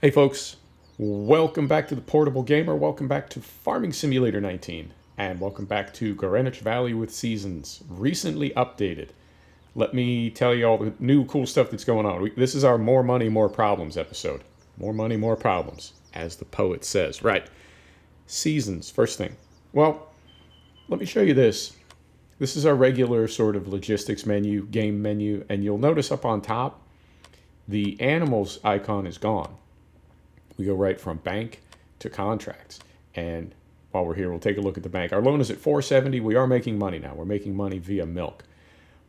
Hey folks, welcome back to the Portable Gamer, welcome back to Farming Simulator 19, and welcome back to Greenwich Valley with Seasons, recently updated. Let me tell you all the new cool stuff that's going on. This is our More Money, More Problems episode. More money, more problems, as the poet says. Right, Seasons, first thing. Well, let me show you this. This is our regular sort of logistics menu, game menu, and you'll notice up on top, the animals icon is gone. We go right from bank to contracts. And while we're here, we'll take a look at the bank. Our loan is at 470. We are making money now. We're making money via milk.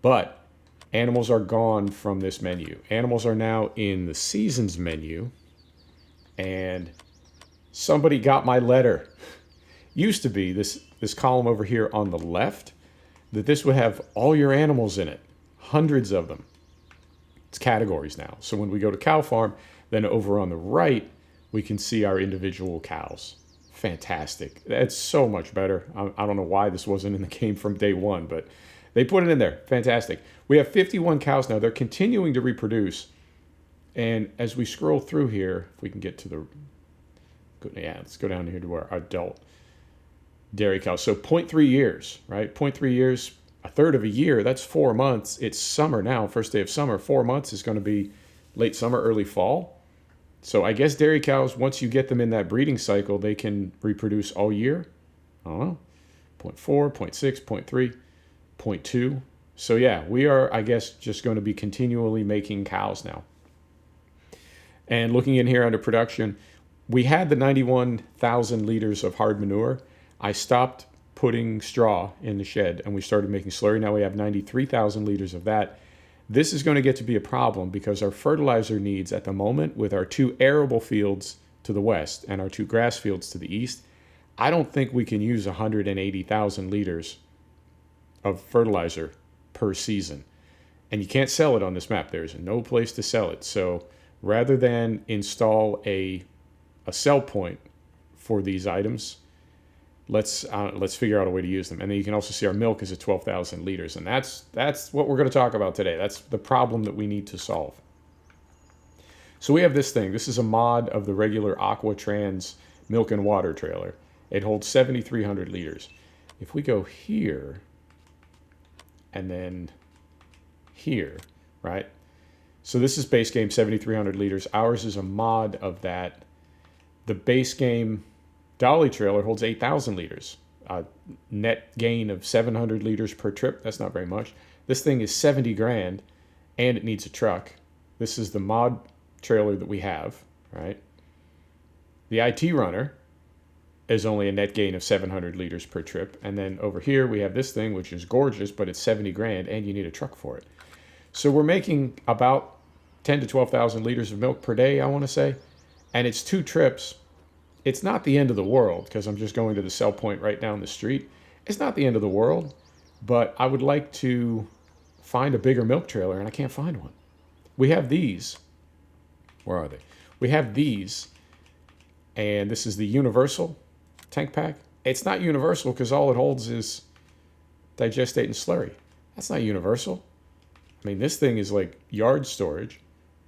But animals are gone from this menu. Animals are now in the seasons menu. And somebody got my letter. Used to be this column over here on the left, that this would have all your animals in it. Hundreds of them. It's categories now. So when we go to cow farm, then over on the right, we can see our individual cows. Fantastic. That's so much better. I don't know why this wasn't in the game from day one, but they put it in there. Fantastic. We have 51 cows now. They're continuing to reproduce. And as we scroll through here, if we can get to the... Yeah, let's go down here to our adult dairy cows. So 0.3 years, right? 0.3 years, a third of a year. That's 4 months. It's summer now, first day of summer. 4 months is going to be late summer, early fall. So I guess dairy cows, once you get them in that breeding cycle, they can reproduce all year. I don't know. 0.4, 0.6, 0.3, 0.2. So yeah, we are, I guess, just going to be continually making cows now. And looking in here under production, we had the 91,000 liters of hard manure. I stopped putting straw in the shed and we started making slurry. Now we have 93,000 liters of that. This is going to get to be a problem because our fertilizer needs at the moment, with our 2 arable fields to the west and our 2 grass fields to the east, I don't think we can use 180,000 liters of fertilizer per season. And you can't sell it on this map. There's no place to sell it. So rather than install a sell point for these items, let's figure out a way to use them. And then you can also see our milk is at 12,000 liters. And that's what we're going to talk about today. That's the problem that we need to solve. So we have this thing. This is a mod of the regular Aquatrans milk and water trailer. It holds 7,300 liters. If we go here and then here, right? So this is base game 7,300 liters. Ours is a mod of that. The base game dolly trailer holds 8,000 liters. Net gain of 700 liters per trip. That's not very much. This thing is 70 grand and it needs a truck. This is the mod trailer that we have, right? The IT runner is only a net gain of 700 liters per trip. And then over here we have this thing, which is gorgeous, but it's 70 grand and you need a truck for it. So we're making about 10 to 12,000 liters of milk per day, I want to say. And it's 2 trips. It's not the end of the world because I'm just going to the sell point right down the street. It's not the end of the world, but I would like to find a bigger milk trailer and I can't find one. We have these. Where are they? We have these, and this is the universal tank pack. It's not universal because all it holds is digestate and slurry. That's not universal. I mean, this thing is like yard storage,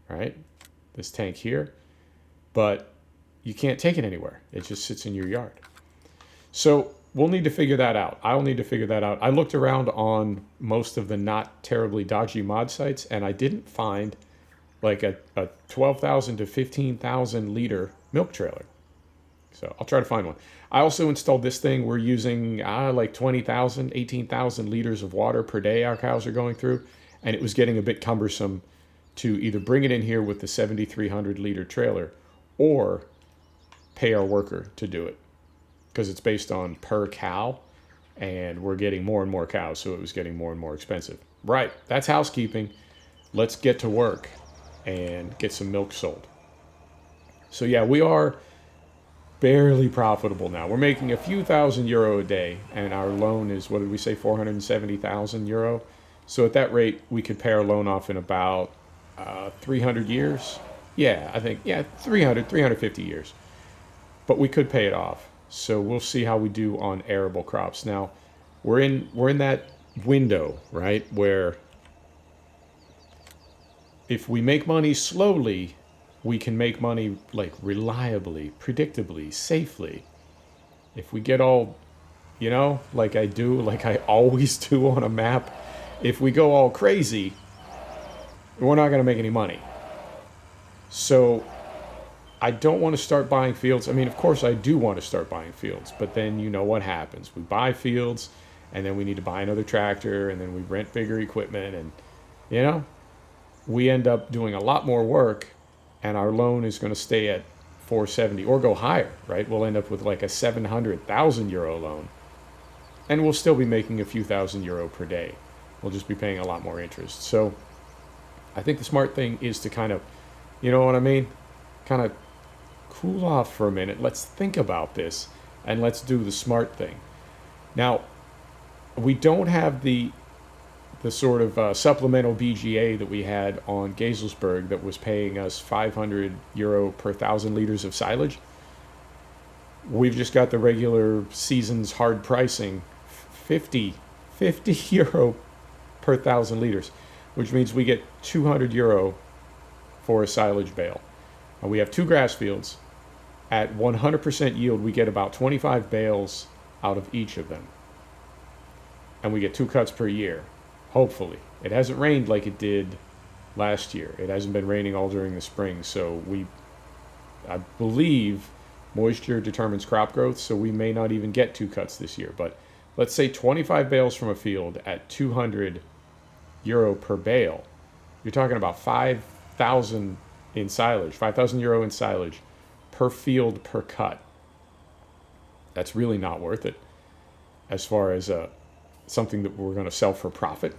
right? This tank here, but you can't take it anywhere. It just sits in your yard. So we'll need to figure that out. I'll need to figure that out. I looked around on most of the not terribly dodgy mod sites, and I didn't find like a 12,000 to 15,000 liter milk trailer. So I'll try to find one. I also installed this thing. We're using like 20,000, 18,000 liters of water per day our cows are going through, and it was getting a bit cumbersome to either bring it in here with the 7,300 liter trailer or pay our worker to do it, because it's based on per cow and we're getting more and more cows, so it was getting more and more expensive. Right, that's housekeeping. Let's get to work and get some milk sold. So yeah, we are barely profitable now. We're making a few thousand euro a day, and our loan is, what did we say, 470,000 euro. So at that rate, we could pay our loan off in about 300 years. Yeah, I think, 350 years. But we could pay it off. So we'll see how we do on arable crops. Now, we're in that window, right, where if we make money slowly, we can make money like reliably, predictably, safely. If we get all, like I do, like I always do on a map, if we go all crazy, we're not going to make any money. So I don't want to start buying fields. I mean, of course, I do want to start buying fields, but then you know what happens. We buy fields, and then we need to buy another tractor, and then we rent bigger equipment, and, we end up doing a lot more work, and our loan is going to stay at 470 or go higher, right? We'll end up with like a 700,000 euro loan, and we'll still be making a few thousand euro per day. We'll just be paying a lot more interest. So I think the smart thing is to kind of, you know what I mean? Kind of cool off for a minute. Let's think about this, and let's do the smart thing. Now, we don't have the sort of supplemental BGA that we had on Gazelsberg that was paying us 500 euro per 1,000 liters of silage. We've just got the regular season's hard pricing, 50 euro per 1,000 liters, which means we get 200 euro for a silage bale. And we have 2 grass fields. At 100% yield, we get about 25 bales out of each of them. And we get 2 cuts per year, hopefully. It hasn't rained like it did last year. It hasn't been raining all during the spring, so I believe moisture determines crop growth, so we may not even get 2 cuts this year. But let's say 25 bales from a field at 200 euro per bale. You're talking about 5,000 in silage, 5,000 euro in silage per field per cut. That's really not worth it as far as something that we're going to sell for profit,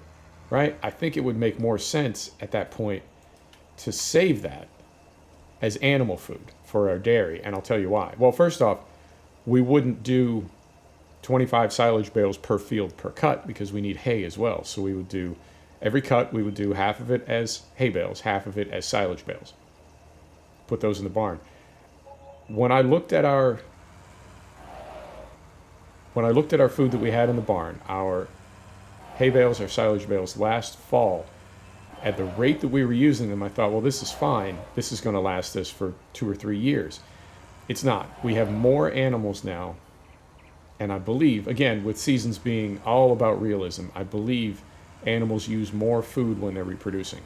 right? I think it would make more sense at that point to save that as animal food for our dairy, and I'll tell you why. Well, first off, we wouldn't do 25 silage bales per field per cut because we need hay as well. So we would do every cut, we would do half of it as hay bales, half of it as silage bales. Put those in the barn. When I looked at our food that we had in the barn, our hay bales, our silage bales last fall, at the rate that we were using them, I thought, well, this is fine. This is going to last us for 2 or 3 years. It's not. We have more animals now, and I believe, again, with seasons being all about realism, I believe animals use more food when they're reproducing,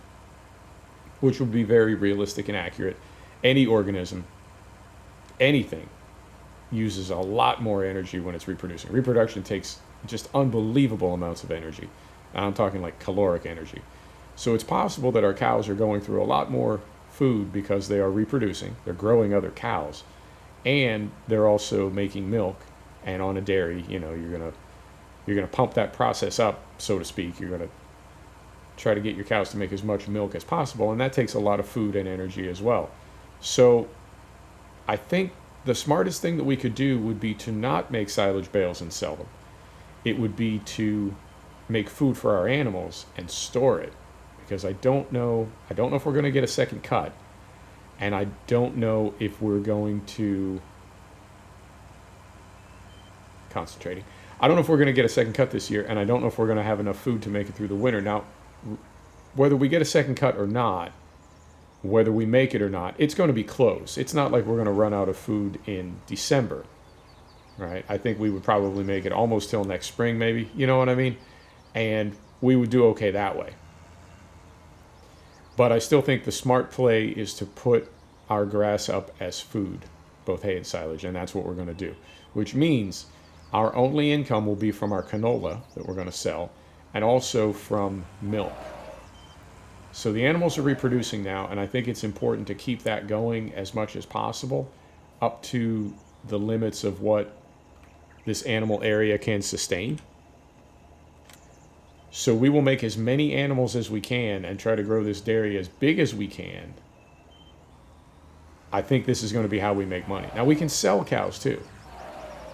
which would be very realistic and accurate. Any organism, anything, uses a lot more energy when it's reproducing. Reproduction takes just unbelievable amounts of energy. I'm talking like caloric energy. So it's possible that our cows are going through a lot more food because they are reproducing. They're growing other cows, and they're also making milk. And on a dairy, you're gonna pump that process up, so to speak. You're gonna try to get your cows to make as much milk as possible, and that takes a lot of food and energy as well. So I think the smartest thing that we could do would be to not make silage bales and sell them. It would be to make food for our animals and store it, because I don't know if we're going to get a second cut, and I don't know if we're going to concentrating. I don't know if we're going to get a second cut this year, and I don't know if we're going to have enough food to make it through the winter. Now, whether we get a second cut or not, whether we make it or not, it's going to be close. It's not like we're going to run out of food in December, right? I think we would probably make it almost till next spring, maybe. You know what I mean? And we would do okay that way. But I still think the smart play is to put our grass up as food, both hay and silage, and that's what we're going to do, which means our only income will be from our canola that we're going to sell, and also from milk. So the animals are reproducing now, and I think it's important to keep that going as much as possible up to the limits of what this animal area can sustain. So we will make as many animals as we can and try to grow this dairy as big as we can. I think this is going to be how we make money. Now, we can sell cows too,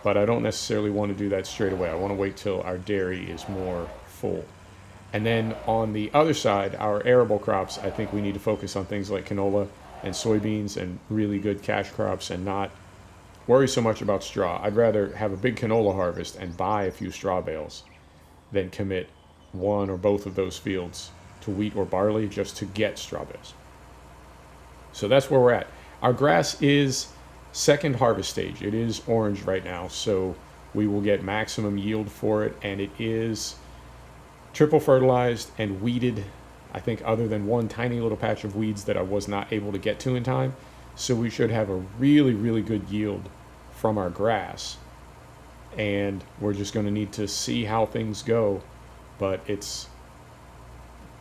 but I don't necessarily want to do that straight away. I want to wait till our dairy is more full. And then on the other side, our arable crops, I think we need to focus on things like canola and soybeans and really good cash crops and not worry so much about straw. I'd rather have a big canola harvest and buy a few straw bales than commit one or both of those fields to wheat or barley just to get straw bales. So that's where we're at. Our grass is second harvest stage. It is orange right now, so we will get maximum yield for it, and it is triple fertilized and weeded, I think, other than one tiny little patch of weeds that I was not able to get to in time. So we should have a really, really good yield from our grass. And we're just going to need to see how things go. But it's,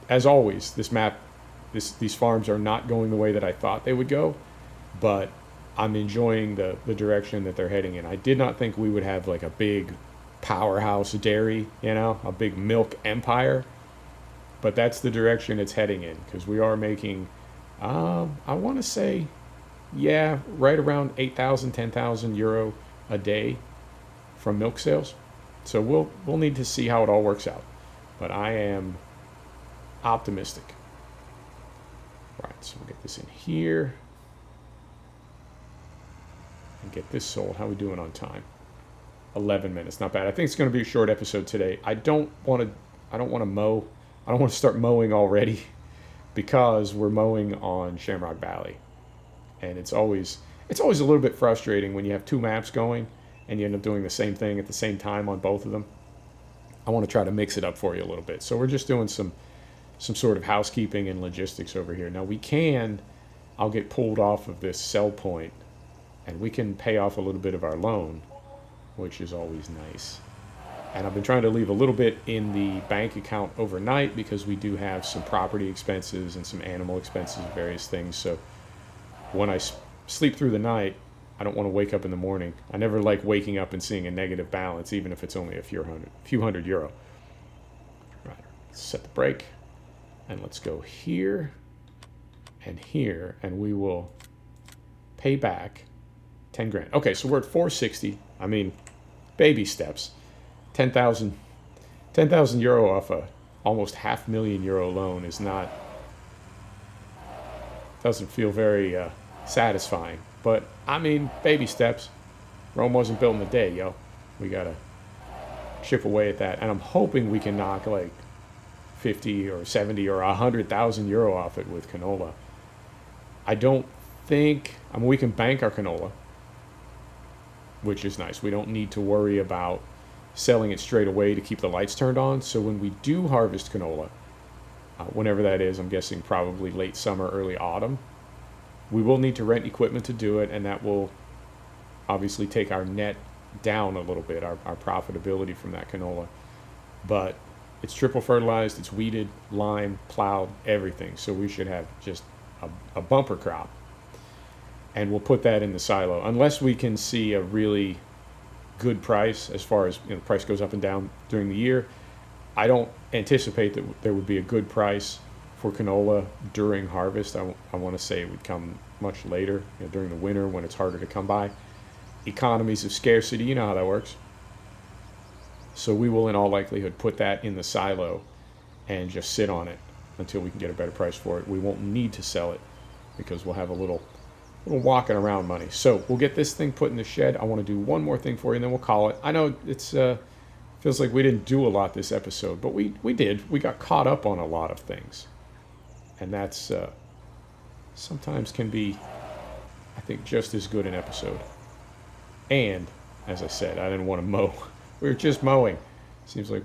as always, these farms are not going the way that I thought they would go. But I'm enjoying the direction that they're heading in. I did not think we would have like a big powerhouse dairy, a big milk empire. But that's the direction it's heading in, because we are making, I want to say, right around 8,000, 10,000 euro a day from milk sales. So we'll need to see how it all works out. But I am optimistic. All right, so we'll get this in here and get this sold. How are we doing on time? 11 minutes, not bad. I think it's going to be a short episode today. I don't want to mow. I don't want to start mowing already because we're mowing on Shamrock Valley. And it's always a little bit frustrating when you have two maps going and you end up doing the same thing at the same time on both of them. I want to try to mix it up for you a little bit. So we're just doing some sort of housekeeping and logistics over here. Now I'll get pulled off of this sell point and we can pay off a little bit of our loan, which is always nice. And I've been trying to leave a little bit in the bank account overnight because we do have some property expenses and some animal expenses, various things. So when I sleep through the night, I don't want to wake up in the morning. I never like waking up and seeing a negative balance, even if it's only a few hundred euro. Right, let's set the brake. And let's go here, and we will pay back 10 grand. Okay, so we're at 460. I mean, baby steps. 10,000 euro off a almost €500,000 loan is not, doesn't feel very satisfying. But I mean, baby steps. Rome wasn't built in a day, yo. We gotta chip away at that, and I'm hoping we can knock like 50 or 70 or 100,000 euro off it with canola. I mean, we can bank our canola, which is nice. We don't need to worry about selling it straight away to keep the lights turned on. So when we do harvest canola, whenever that is, I'm guessing probably late summer, early autumn, we will need to rent equipment to do it, and that will obviously take our net down a little bit, our profitability from that canola. But it's triple fertilized, it's weeded, lime, plowed, everything. So we should have just a bumper crop. And we'll put that in the silo. Unless we can see a really good price as far as the price goes up and down during the year, I don't anticipate that there would be a good price for canola during harvest. I want to say it would come much later, during the winter when it's harder to come by. Economies of scarcity, you know how that works. So we will in all likelihood put that in the silo and just sit on it until we can get a better price for it. We won't need to sell it because we'll have a little walking around money. So we'll get this thing put in the shed. I want to do one more thing for you and then we'll call it. I know it's feels like we didn't do a lot this episode, but we did. We got caught up on a lot of things. And that's sometimes can be, I think, just as good an episode. And, as I said, I didn't want to mow. We were just mowing. Seems like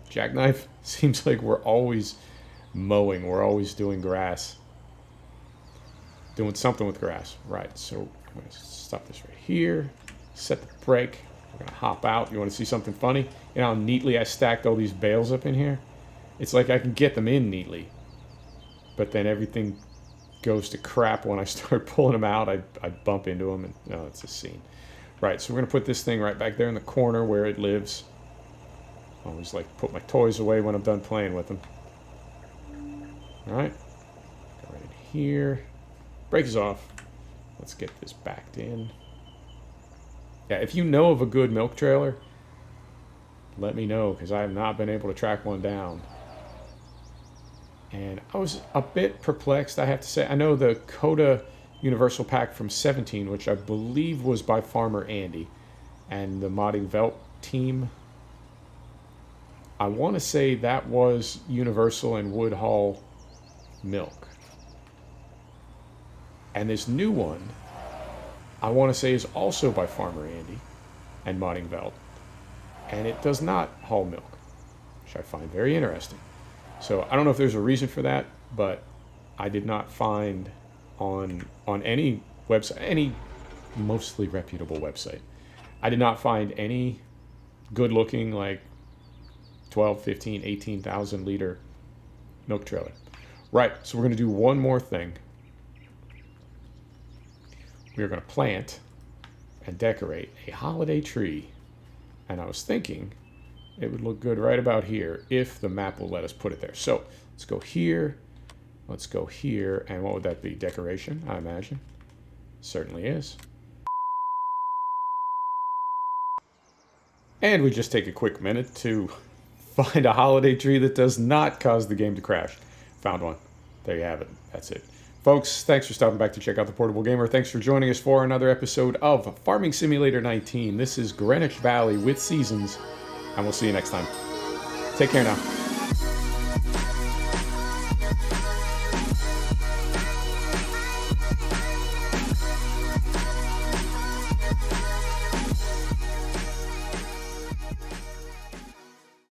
jackknife. Seems like we're always mowing. We're always doing grass. Doing something with grass. Right, so I'm going to stop this right here. Set the brake. We're going to hop out. You want to see something funny? You know how neatly I stacked all these bales up in here? It's like I can get them in neatly. But then everything goes to crap when I start pulling them out. I bump into them, and it's a scene. Right, so we're going to put this thing right back there in the corner where it lives. I always like to put my toys away when I'm done playing with them. All right, go right in here. Brake is off. Let's get this backed in. Yeah, if you know of a good milk trailer, let me know, because I have not been able to track one down. And I was a bit perplexed, I have to say. I know the Coda Universal Pack from 17, which I believe was by Farmer Andy, and the Modding Velt team. I want to say that was Universal and Woodhull milk. And this new one, I want to say, is also by Farmer Andy and Modding Veld. And it does not haul milk, which I find very interesting. So I don't know if there's a reason for that, but I did not find on any website, any mostly reputable website, I did not find any good looking like 12, 15, 18,000 liter milk trailer. Right, so we're going to do one more thing. We are going to plant and decorate a holiday tree. And I was thinking it would look good right about here if the map will let us put it there. So let's go here. Let's go here. And what would that be? Decoration, I imagine. Certainly is. And we just take a quick minute to find a holiday tree that does not cause the game to crash. Found one. There you have it. That's it. Folks, thanks for stopping back to check out The Portable Gamer. Thanks for joining us for another episode of Farming Simulator 19. This is Greenwich Valley with Seasons, and we'll see you next time. Take care now.